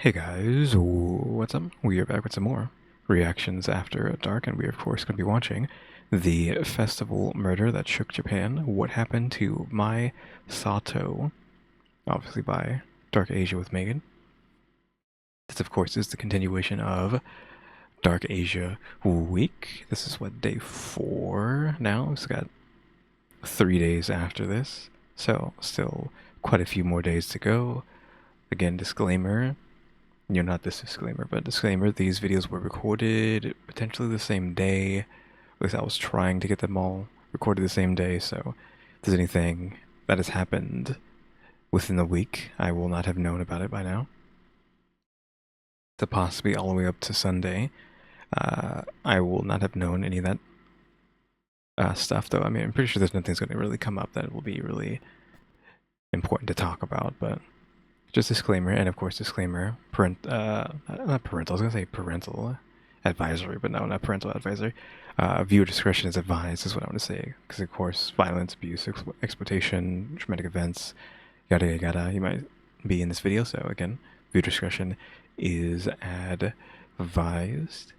Hey guys, what's up? We are back with some more reactions after dark, and we are of course going to be watching the festival murder that shook Japan. What happened to my Sato? Obviously by Dark Asia with Megan. This of course is the continuation of Dark Asia week. This is what, day 4 now? It's got 3 days after this, so still quite a few more days to go. Again, disclaimer. Not this disclaimer, but disclaimer, these videos were recorded potentially the same day. At least I was trying to get them all recorded the same day, so if there's anything that has happened within the week, I will not have known about it by now. To possibly all the way up to Sunday, I will not have known any of that stuff, though. I mean, I'm pretty sure there's nothing's going to really come up that will be really important to talk about, but just disclaimer, and of course disclaimer, not parental, I was gonna say parental advisory, but no, not parental advisory. Viewer discretion is advised, is what I want to say, because of course, violence, abuse, exploitation, traumatic events, yada yada yada, you might be in this video, so again, viewer discretion is advised.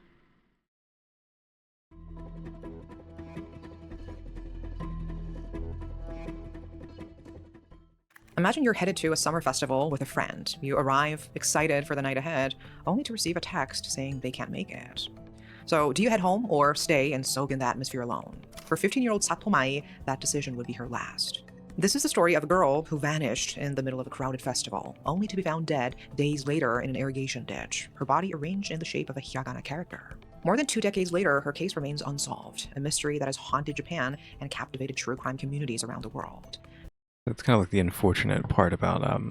Imagine you're headed to a summer festival with a friend. You arrive excited for the night ahead, only to receive a text saying they can't make it. So, do you head home or stay and soak in the atmosphere alone? For 15-year-old Sato Mai, that decision would be her last. This is the story of a girl who vanished in the middle of a crowded festival, only to be found dead days later in an irrigation ditch, her body arranged in the shape of a hiragana character. More than 2 decades later, her case remains unsolved, a mystery that has haunted Japan and captivated true crime communities around the world. That's kind of like the unfortunate part about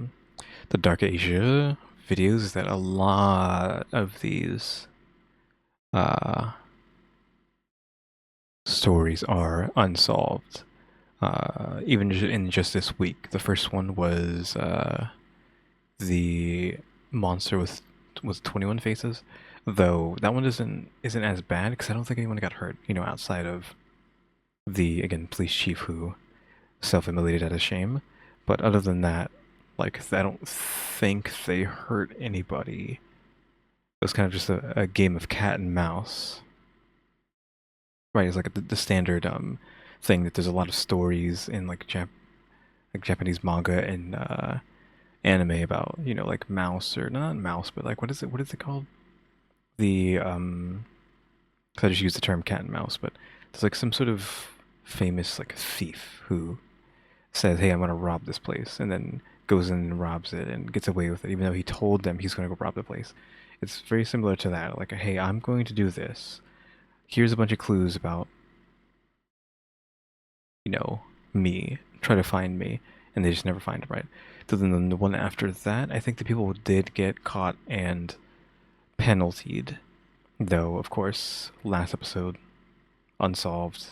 the Dark Asia videos, is that a lot of these stories are unsolved. Even in just this week, the first one was the monster with 21 faces, though that one isn't as bad because I don't think anyone got hurt. Outside of the police chief who self-immolated out of shame. But other than that, like, I don't think they hurt anybody. It was kind of just a game of cat and mouse. Right, it's like the standard thing that there's a lot of stories in like Japanese manga and anime about, like mouse, or not mouse, but like what is it called? The 'cause I just use the term cat and mouse, but there's like some sort of famous like thief who says, "Hey, I'm gonna rob this place," and then goes in and robs it and gets away with it, even though he told them he's gonna go rob the place. It's very similar to that. Like, hey, I'm going to do this. Here's a bunch of clues about, me. Try to find me, and they just never find it, right? So then the one after that, I think the people did get caught and penaltied, though of course, last episode unsolved.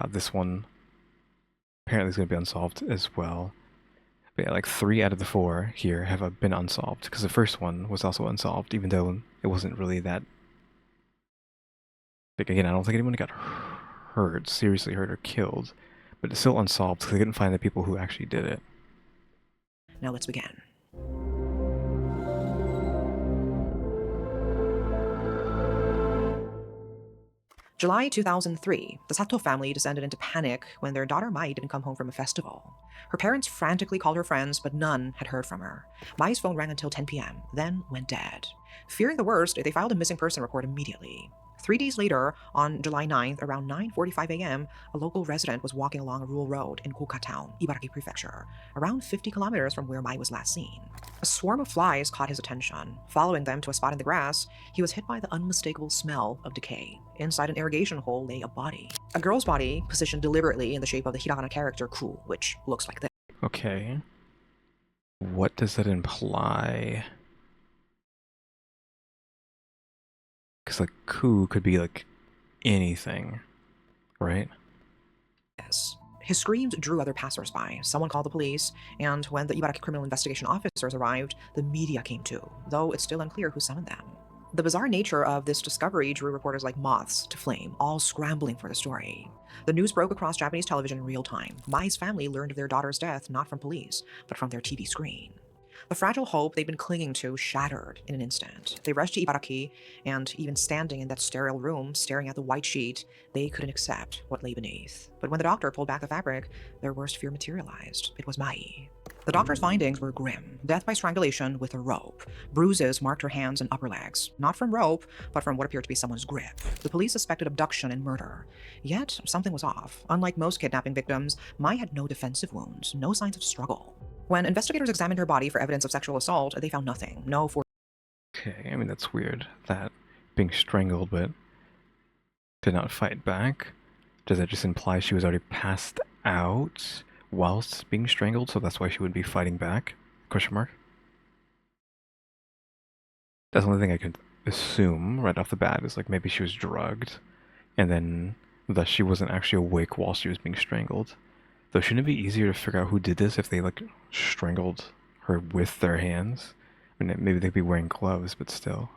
This one apparently is going to be unsolved as well. But yeah, like 3 out of the 4 here have been unsolved, because the first one was also unsolved, even though it wasn't really that. Like, again, I don't think anyone got hurt, seriously hurt or killed, but it's still unsolved because they couldn't find the people who actually did it. Now let's begin. July 2003, the Sato family descended into panic when their daughter Mai didn't come home from a festival. Her parents frantically called her friends, but none had heard from her. Mai's phone rang until 10 p.m., then went dead. Fearing the worst, they filed a missing person report immediately. 3 days later, on July 9th, around 9:45 a.m., a local resident was walking along a rural road in Koka Town, Ibaraki Prefecture, around 50 kilometers from where Mai was last seen. A swarm of flies caught his attention. Following them to a spot in the grass, he was hit by the unmistakable smell of decay. Inside an irrigation hole lay a body. A girl's body, positioned deliberately in the shape of the hiragana character Ku, which looks like this. Okay. What does that imply? Because, like, Ku could be, like, anything, right? His screams drew other passersby. Someone called the police, and when the Ibaraki criminal investigation officers arrived, the media came too, though it's still unclear who summoned them. The bizarre nature of this discovery drew reporters like moths to flame, all scrambling for the story. The news broke across Japanese television in real time. Mai's family learned of their daughter's death not from police, but from their TV screen. The fragile hope they'd been clinging to shattered in an instant. They rushed to Ibaraki, and even standing in that sterile room, staring at the white sheet, they couldn't accept what lay beneath. But when the doctor pulled back the fabric, their worst fear materialized. It was Mai. The doctor's findings were grim. Death by strangulation with a rope. Bruises marked her hands and upper legs, not from rope, but from what appeared to be someone's grip. The police suspected abduction and murder. Yet, something was off. Unlike most kidnapping victims, Mai had no defensive wounds, no signs of struggle. When investigators examined her body for evidence of sexual assault, they found nothing. No Okay, I mean, that's weird. That being strangled but did not fight back. Does that just imply she was already passed out whilst being strangled, so that's why she would be fighting back? Question mark. That's the only thing I could assume right off the bat, is like maybe she was drugged, and then thus she wasn't actually awake while she was being strangled. Though shouldn't it be easier to figure out who did this if they like strangled her with their hands? I mean, maybe they'd be wearing gloves, but still.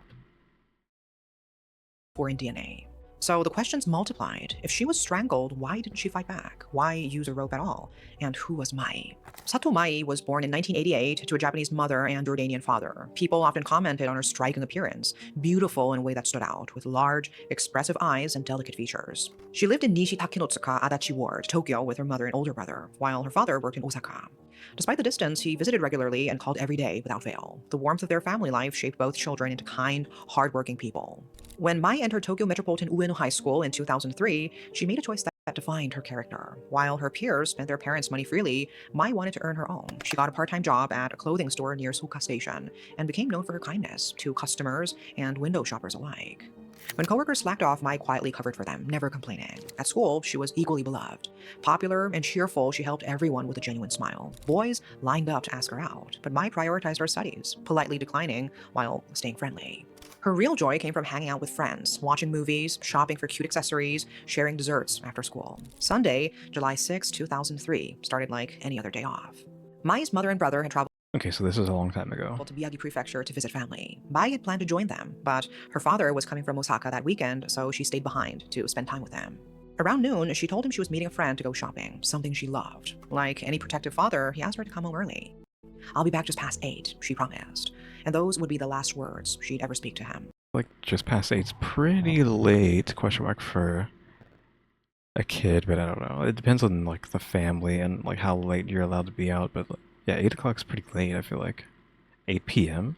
foreign DNA. So the questions multiplied. If she was strangled, why didn't she fight back? Why use a rope at all? And who was Mai? Sato Mai was born in 1988 to a Japanese mother and Jordanian father. People often commented on her striking appearance, beautiful in a way that stood out, with large, expressive eyes and delicate features. She lived in Nishi Takinotsuka, Adachi Ward, Tokyo, with her mother and older brother, while her father worked in Osaka. Despite the distance, he visited regularly and called every day without fail. The warmth of their family life shaped both children into kind, hardworking people. When Mai entered Tokyo Metropolitan Ueno High School in 2003, she made a choice that defined her character. While her peers spent their parents' money freely, Mai wanted to earn her own. She got a part-time job at a clothing store near Soka Station and became known for her kindness to customers and window shoppers alike. When coworkers slacked off, Mai quietly covered for them, never complaining. At school, she was equally beloved. Popular and cheerful, she helped everyone with a genuine smile. Boys lined up to ask her out, but Mai prioritized her studies, politely declining while staying friendly. Her real joy came from hanging out with friends, watching movies, shopping for cute accessories, sharing desserts after school. Sunday, July 6, 2003, started like any other day off. Mai's mother and brother had traveled Okay, so this is a long time ago. to Miyagi Prefecture to visit family. Mai had planned to join them, but her father was coming from Osaka that weekend, so she stayed behind to spend time with him. Around noon, she told him she was meeting a friend to go shopping, something she loved. Like any protective father, he asked her to come home early. "I'll be back just past 8, she promised. And those would be the last words she'd ever speak to him. Like, just past 8's pretty late, question mark, for a kid, but I don't know. It depends on, like, the family and, like, how late you're allowed to be out, but, yeah, 8 o'clock's pretty late, I feel like. 8 p.m.?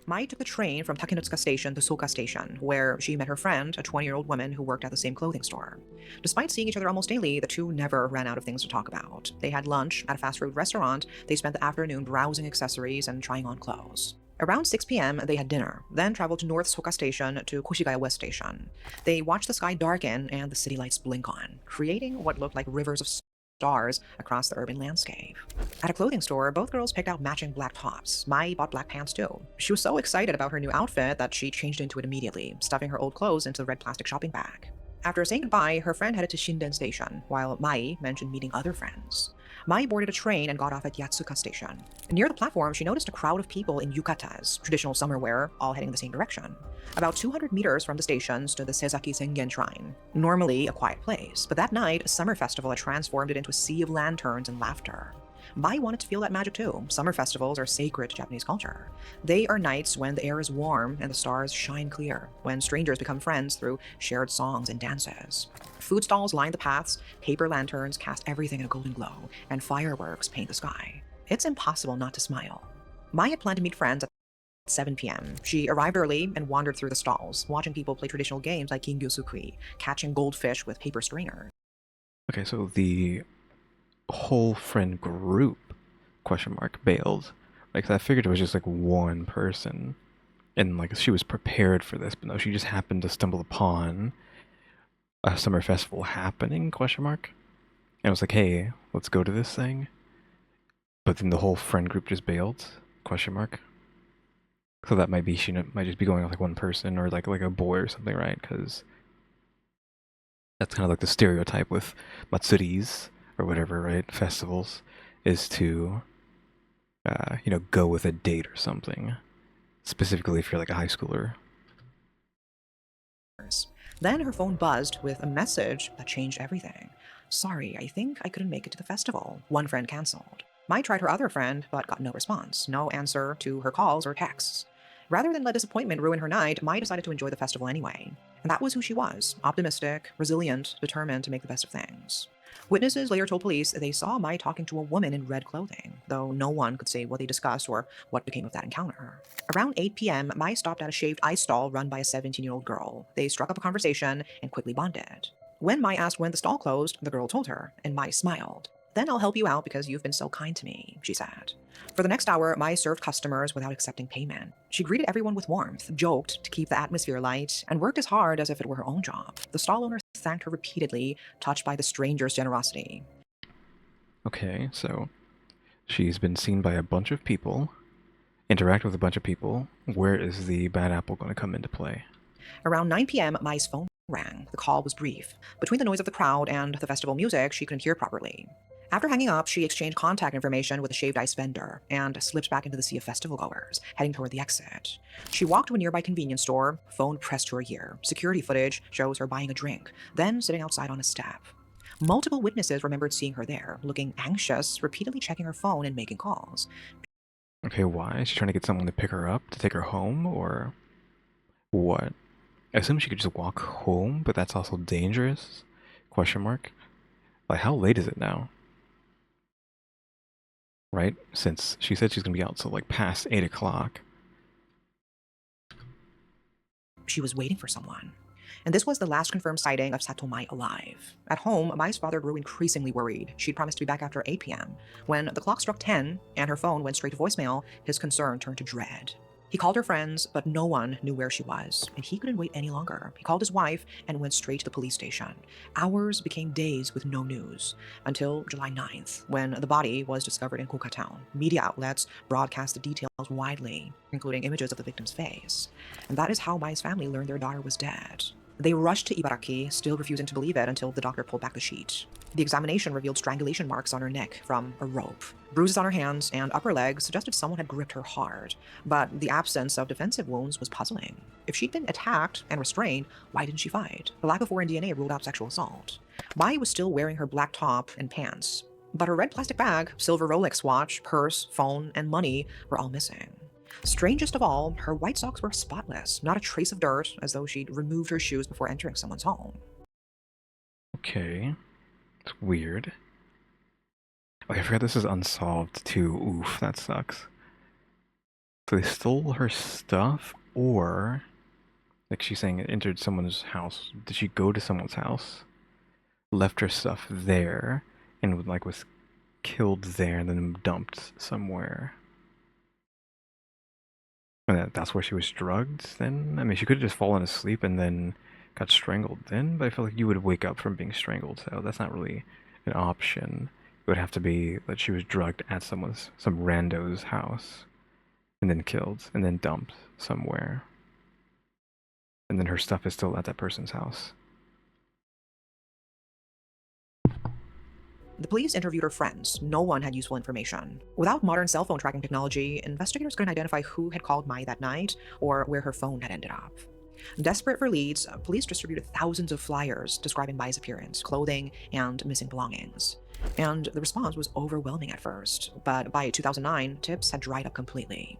Mai took the train from Takinotsuka Station to Soka Station, where she met her friend, a 20-year-old woman who worked at the same clothing store. Despite seeing each other almost daily, the two never ran out of things to talk about. They had lunch at a fast food restaurant, they spent the afternoon browsing accessories and trying on clothes. Around 6 p.m., they had dinner, then traveled to North Soka Station to Koshigaya West Station. They watched the sky darken and the city lights blink on, creating what looked like rivers of stars across the urban landscape. At a clothing store, both girls picked out matching black tops. Mai bought black pants too. She was so excited about her new outfit that she changed into it immediately, stuffing her old clothes into the red plastic shopping bag. After saying goodbye, her friend headed to Shinden Station, while Mai mentioned meeting other friends. Mai boarded a train and got off at Yatsuka Station. Near the platform, she noticed a crowd of people in yukatas, traditional summer wear, all heading in the same direction. About 200 meters from the station stood the Seizaki Sengen Shrine, normally a quiet place, but that night, a summer festival had transformed it into a sea of lanterns and laughter. Mai wanted to feel that magic too. Summer festivals are sacred to Japanese culture. They are nights when the air is warm and the stars shine clear, when strangers become friends through shared songs and dances. Food stalls line the paths, paper lanterns cast everything in a golden glow, and fireworks paint the sky. It's impossible not to smile. Mai had planned to meet friends at 7 p.m. She arrived early and wandered through the stalls, watching people play traditional games like Kingyusukui, catching goldfish with paper strainers. Okay, so the whole friend group, question mark, bailed. Like, I figured it was just, like, one person. And, like, she was prepared for this, but no, she just happened to stumble upon a summer festival happening, question mark. And I was like, hey, let's go to this thing. But then the whole friend group just bailed, question mark. So that might be, she might just be going with, like, one person or, like a boy or something, right? Because that's kind of like the stereotype with matsuris or whatever, right? Festivals, is to, go with a date or something. Specifically if you're like a high schooler. Then her phone buzzed with a message that changed everything. "Sorry, I think I couldn't make it to the festival," one friend canceled. Mai tried her other friend, but got no response, no answer to her calls or texts. Rather than let disappointment ruin her night, Mai decided to enjoy the festival anyway. And that was who she was: optimistic, resilient, determined to make the best of things. Witnesses later told police they saw Mai talking to a woman in red clothing, though no one could say what they discussed or what became of that encounter. Around 8 p.m., Mai stopped at a shaved ice stall run by a 17-year-old girl. They struck up a conversation and quickly bonded. When Mai asked when the stall closed, the girl told her, and Mai smiled. "Then I'll help you out because you've been so kind to me," she said. For the next hour, Mai served customers without accepting payment. She greeted everyone with warmth, joked to keep the atmosphere light, and worked as hard as if it were her own job. The stall owner thanked her repeatedly, touched by the stranger's generosity. Okay, so she's been seen by a bunch of people, interact with a bunch of people. Where is the bad apple going to come into play? Around 9 p.m., Mai's phone rang. The call was brief. Between the noise of the crowd and the festival music, she couldn't hear properly. After hanging up, she exchanged contact information with a shaved ice vendor and slipped back into the sea of festival goers, heading toward the exit. She walked to a nearby convenience store, phone pressed to her ear. Security footage shows her buying a drink, then sitting outside on a step. Multiple witnesses remembered seeing her there, looking anxious, repeatedly checking her phone and making calls. Okay, why? Is she trying to get someone to pick her up, to take her home, or what? I assume she could just walk home, but that's also dangerous? Question mark. Like, how late is it now? Right? Since she said she's gonna be out till like past 8 o'clock. She was waiting for someone. And this was the last confirmed sighting of Sato Mai alive. At home, Mai's father grew increasingly worried. She'd promised to be back after 8 p.m. When the clock struck 10 and her phone went straight to voicemail, his concern turned to dread. He called her friends, but no one knew where she was, and he couldn't wait any longer. He called his wife and went straight to the police station. Hours became days with no news, until July 9th, when the body was discovered in Koukatown. Media outlets broadcast the details widely, including images of the victim's face. And that is how Mai's family learned their daughter was dead. They rushed to Ibaraki, still refusing to believe it until the doctor pulled back the sheet. The examination revealed strangulation marks on her neck from a rope. Bruises on her hands and upper leg suggested someone had gripped her hard, but the absence of defensive wounds was puzzling. If she'd been attacked and restrained, why didn't she fight? The lack of foreign DNA ruled out sexual assault. Mai was still wearing her black top and pants, but her red plastic bag, silver Rolex watch, purse, phone, and money were all missing. Strangest of all, her white socks were spotless, not a trace of dirt, as though she'd removed her shoes before entering someone's home. Okay. It's weird. Okay, I forgot this is unsolved too. Oof, that sucks. So they stole her stuff, or like she's saying it entered someone's house. Did she go to someone's house, left her stuff there, and like was killed there and then dumped somewhere? And that's where she was drugged then? I mean, she could have just fallen asleep and then got strangled then, but I feel like you would wake up from being strangled, so that's not really an option. It would have to be that she was drugged at some rando's house, and then killed, and then dumped somewhere. And then her stuff is still at that person's house. The police interviewed her friends. No one had useful information. Without modern cell phone tracking technology, investigators couldn't identify who had called Mai that night or where her phone had ended up. Desperate for leads, police distributed thousands of flyers describing Mai's appearance, clothing, and missing belongings. And the response was overwhelming at first, but by 2009, tips had dried up completely.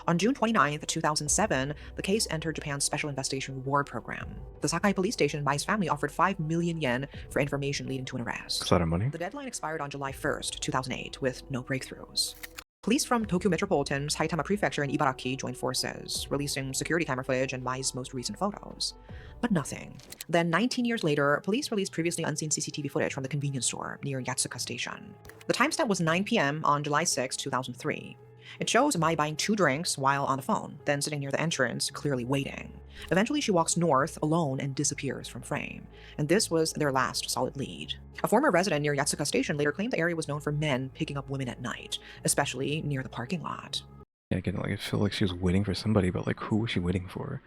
On June 29, 2007, the case entered Japan's Special Investigation Reward Program. The Sakai police station and Mai's family offered 5 million yen for information leading to an arrest. That's a lot of money. The deadline expired on July 1, 2008, with no breakthroughs. Police from Tokyo Metropolitan, Saitama Prefecture, and Ibaraki joined forces, releasing security camera footage and Mai's most recent photos. But nothing. Then, 19 years later, police released previously unseen CCTV footage from the convenience store near Yatsuka Station. The timestamp was 9 p.m. on July 6, 2003. It shows Mai buying 2 drinks while on the phone, then sitting near the entrance, clearly waiting. Eventually, she walks north alone and disappears from frame. And this was their last solid lead. A former resident near Yatsuka Station later claimed the area was known for men picking up women at night, especially near the parking lot. Yeah, again, like I feel like she was waiting for somebody, but like who was she waiting for?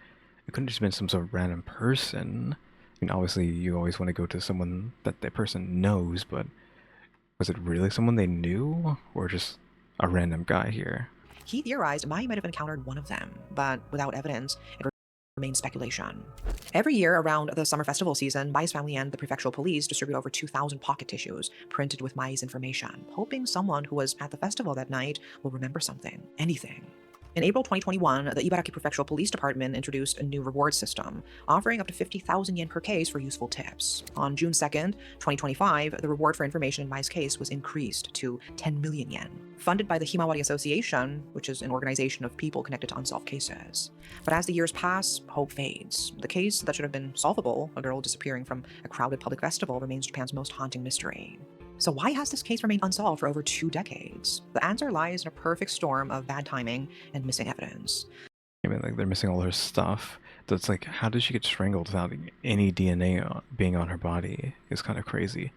It couldn't have just been some sort of random person. I mean, obviously, you always want to go to someone that that person knows, but was it really someone they knew, or just a random guy here? He theorized Mai might have encountered one of them, but without evidence, it remains speculation. Every year around the summer festival season, Mai's family and the prefectural police distribute over 2,000 pocket tissues printed with Mai's information, hoping someone who was at the festival that night will remember something, anything. In April 2021, the Ibaraki Prefectural Police Department introduced a new reward system, offering up to 50,000 yen per case for useful tips. On June 2nd, 2025, the reward for information in Mai's case was increased to 10 million yen, funded by the Himawari Association, which is an organization of people connected to unsolved cases. But as the years pass, hope fades. The case that should have been solvable, a girl disappearing from a crowded public festival, remains Japan's most haunting mystery. So why has this case remained unsolved for over 2 decades? The answer lies in a perfect storm of bad timing and missing evidence. I mean, like, they're missing all her stuff. So it's like, how did she get strangled without any DNA being on her body? It's kind of crazy.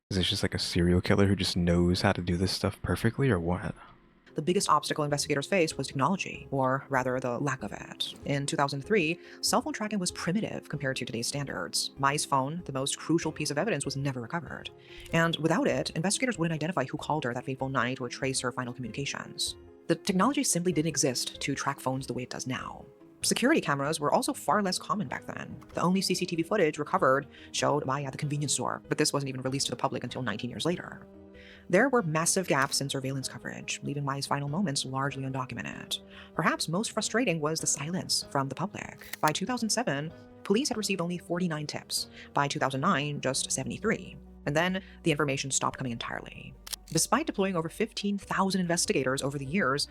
Is this just like a serial killer who just knows how to do this stuff perfectly, or what? The biggest obstacle investigators faced was technology, or rather the lack of it. In 2003, cell phone tracking was primitive compared to today's standards. Mai's phone, the most crucial piece of evidence, was never recovered. And without it, investigators wouldn't identify who called her that fateful night or trace her final communications. The technology simply didn't exist to track phones the way it does now. Security cameras were also far less common back then. The only CCTV footage recovered showed Mai at the convenience store, but this wasn't even released to the public until 19 years later. There were massive gaps in surveillance coverage, leaving Mai's final moments largely undocumented. Perhaps most frustrating was the silence from the public. By 2007, police had received only 49 tips. By 2009, just 73. And then the information stopped coming entirely. Despite deploying over 15,000 investigators over the years,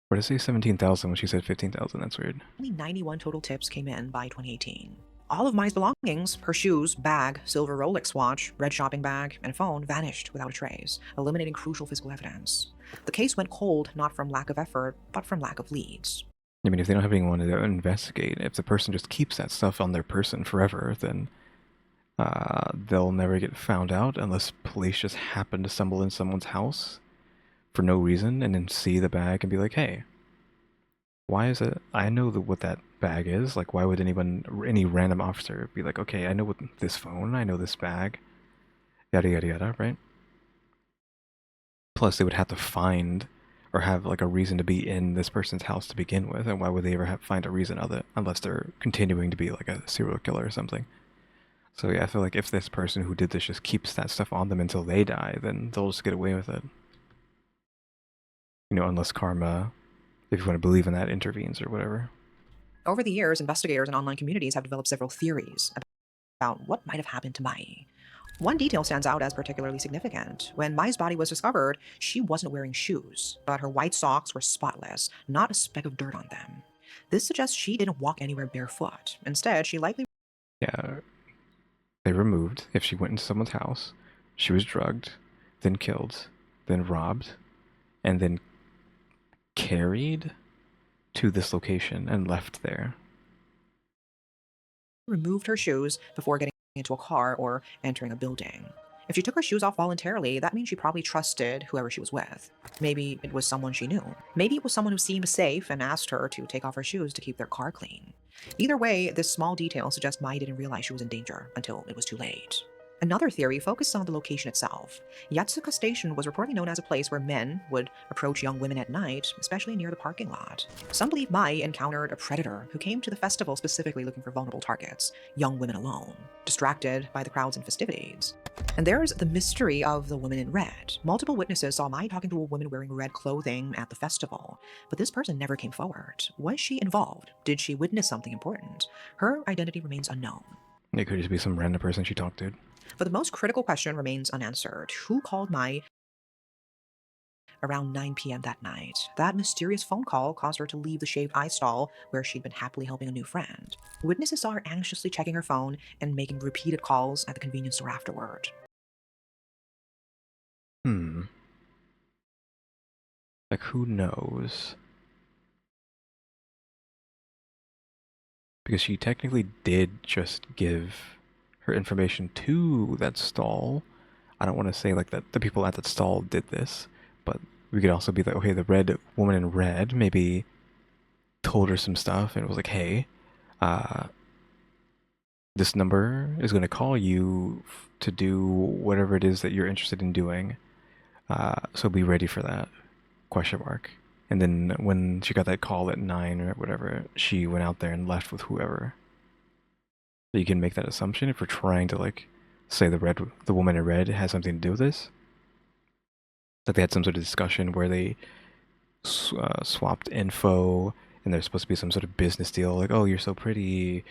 Where did it say 17,000 when she said 15,000? That's weird. only 91 total tips came in by 2018. All of Mai's belongings, her shoes, bag, silver Rolex watch, red shopping bag, and phone vanished without a trace, eliminating crucial physical evidence. The case went cold not from lack of effort, but from lack of leads. I mean, if they don't have anyone to investigate, if the person just keeps that stuff on their person forever, then they'll never get found out unless police just happen to stumble in someone's house for no reason and then see the bag and be like, hey, why is it? I know what that bag is. Like, why would any random officer be like, okay, I know what this phone, I know this bag, yada yada yada, right? Plus, they would have to find or have like a reason to be in this person's house to begin with, and why would they ever find a reason other unless they're continuing to be like a serial killer or something? So yeah, I feel like if this person who did this just keeps that stuff on them until they die, then they'll just get away with it. You know, unless karma, if you want to believe in that, intervenes or whatever. Over the years, investigators and online communities have developed several theories about what might have happened to Mai. One detail stands out as particularly significant. When Mai's body was discovered, she wasn't wearing shoes, but her white socks were spotless, not a speck of dirt on them. This suggests she didn't walk anywhere barefoot. Instead, she likely... Yeah, they removed, if she went into someone's house, she was drugged, then killed, then robbed, and then carried to this location and left there. removed her shoes before getting into a car or entering a building. If she took her shoes off voluntarily, that means she probably trusted whoever she was with. Maybe it was someone she knew. Maybe it was someone who seemed safe and asked her to take off her shoes to keep their car clean. Either way, this small detail suggests Mai didn't realize she was in danger until it was too late. Another theory focuses on the location itself. Yatsuka Station was reportedly known as a place where men would approach young women at night, especially near the parking lot. Some believe Mai encountered a predator who came to the festival specifically looking for vulnerable targets, young women alone, distracted by the crowds and festivities. And there's the mystery of the woman in red. Multiple witnesses saw Mai talking to a woman wearing red clothing at the festival, but this person never came forward. Was she involved? Did she witness something important? Her identity remains unknown. It could just be some random person she talked to. But the most critical question remains unanswered. Who called Mai around 9 p.m. that night? That mysterious phone call caused her to leave the shaved ice stall where she'd been happily helping a new friend. Witnesses saw her anxiously checking her phone and making repeated calls at the convenience store afterward. Like, who knows? Because she technically did just give her information to that stall. I don't want to say like that the people at that stall did this, but we could also be like, okay, the red woman in red maybe told her some stuff and it was like, hey, this number is going to call you to do whatever it is that you're interested in doing. So be ready for that, question mark. And then when she got that call at 9 or whatever, she went out there and left with whoever. So you can make that assumption if we're trying to, like, say the woman in red has something to do with this. That they had some sort of discussion where they swapped info, and there's supposed to be some sort of business deal, like, oh, you're so pretty,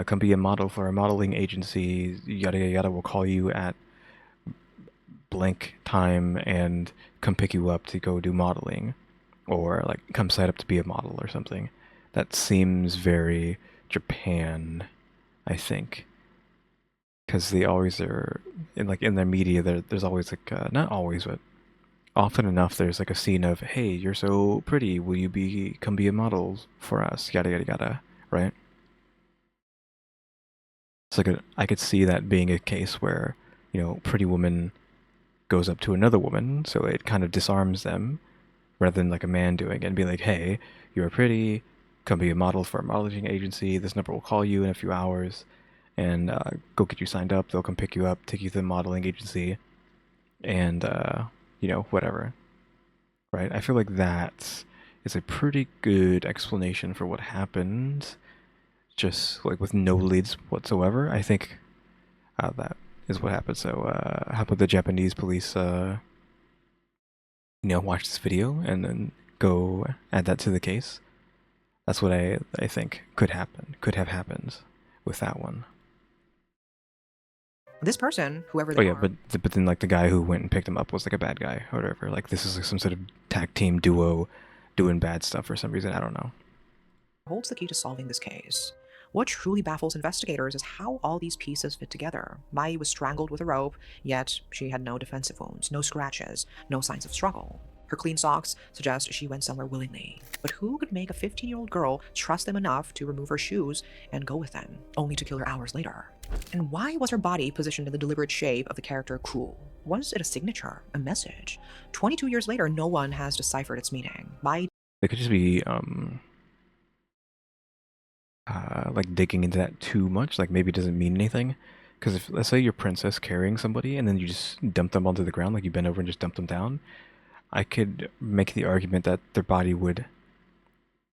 come be a model for our modeling agency, yada yada yada, we'll call you at blank time and come pick you up to go do modeling, or like come sign up to be a model or something. That seems very Japan, I think, because they always are in their media. There's always like not always, but often enough there's like a scene of, hey, you're so pretty, will you come be a model for us, yada yada yada, right? It's like I could see that being a case where, pretty woman goes up to another woman, so it kind of disarms them rather than like a man doing it and be like, hey, you're pretty, come be a model for a modeling agency, this number will call you in a few hours and go get you signed up, they'll come pick you up, take you to the modeling agency, and whatever, right? I feel like that is a pretty good explanation for what happened, just like with no leads whatsoever. I think that is what happened. So how about the Japanese police watch this video and then go add that to the case? That's what I think could have happened with that one. This person, whoever Oh they yeah, are, but then like the guy who went and picked him up was like a bad guy or whatever. Like this is like some sort of tag team duo doing bad stuff for some reason. I don't know. holds the key to solving this case. What truly baffles investigators is how all these pieces fit together. Mai was strangled with a rope, yet she had no defensive wounds, no scratches, no signs of struggle. Her clean socks suggest she went somewhere willingly. But who could make a 15-year-old girl trust them enough to remove her shoes and go with them, only to kill her hours later? And why was her body positioned in the deliberate shape of the character Cruel? Was it a signature, a message? 22 years later, no one has deciphered its meaning. Mai They could just be like digging into that too much. Like maybe it doesn't mean anything. Because if let's say you're princess carrying somebody and then you just dump them onto the ground, like you bend over and just dump them down, I could make the argument that their body would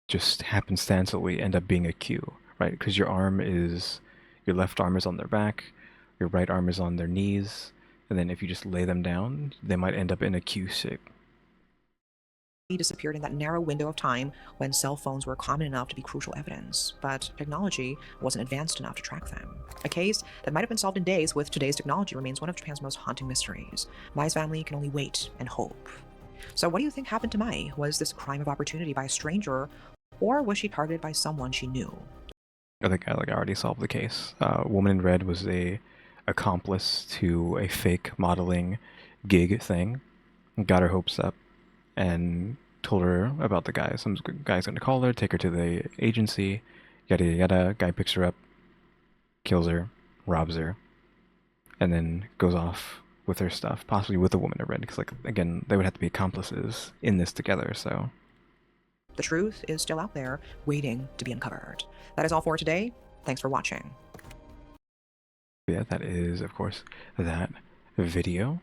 just happenstancely end up being a Q, right? Because your left arm is on their back, your right arm is on their knees, and then if you just lay them down, they might end up in a Q shape. disappeared in that narrow window of time when cell phones were common enough to be crucial evidence, but technology wasn't advanced enough to track them. A case that might have been solved in days with today's technology remains one of Japan's most haunting mysteries. Mai's family can only wait and hope. So what do you think happened to Mai? Was this a crime of opportunity by a stranger, or was she targeted by someone she knew? I think I already solved the case. Woman in Red was a accomplice to a fake modeling gig thing, got her hopes up, and told her about the guy. Some guy's gonna call her, take her to the agency, yada yada yada. Guy picks her up, kills her, robs her, and then goes off with her stuff, possibly with the woman in red. Because, like, again, they would have to be accomplices in this together. So The truth is still out there, waiting to be uncovered. That is all for today. Thanks for watching. yeah, that is, of course, that video.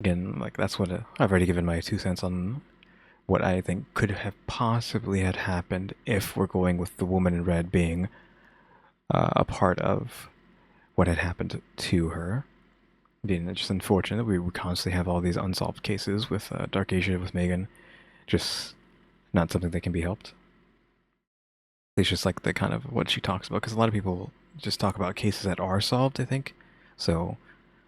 Again, like that's what I've already given my 2 cents on what I think could have possibly had happened if we're going with the woman in red being a part of what had happened to her. Being just unfortunate that we would constantly have all these unsolved cases with Dark Asia, with Megan, just not something that can be helped. It's just like the kind of what she talks about, because a lot of people just talk about cases that are solved, I think. So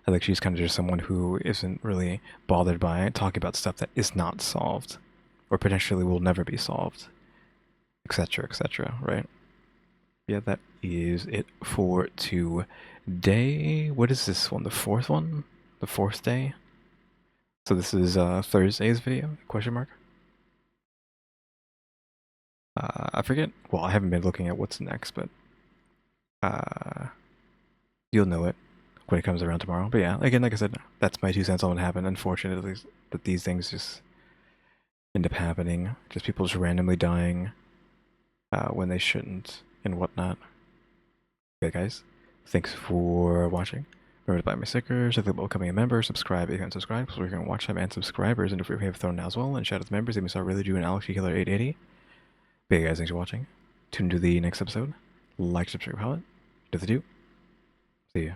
I think she's kind of just someone who isn't really bothered by talking about stuff that is not solved, or potentially will never be solved, etc., right? Yeah, that is it for today. What is this one? The fourth one? The fourth day? So this is Thursday's video, question mark? I forget. Well, I haven't been looking at what's next, but you'll know it when it comes around tomorrow. But yeah, again, like I said, that's my 2 cents on what happened. Unfortunately, that these things just end up happening. Just people just randomly dying when they shouldn't and whatnot. Okay, guys, thanks for watching. Remember to buy my stickers, check the becoming a member, subscribe if you haven't subscribed, so we're going to watch time and subscribers, and if we have thrown now as well, and shout out to members, EmmyStarr, RaleyDrew, and alexgkiller880. But yeah, guys, thanks for watching. Tune into the next episode. Like, subscribe, comment. Do the do. See ya.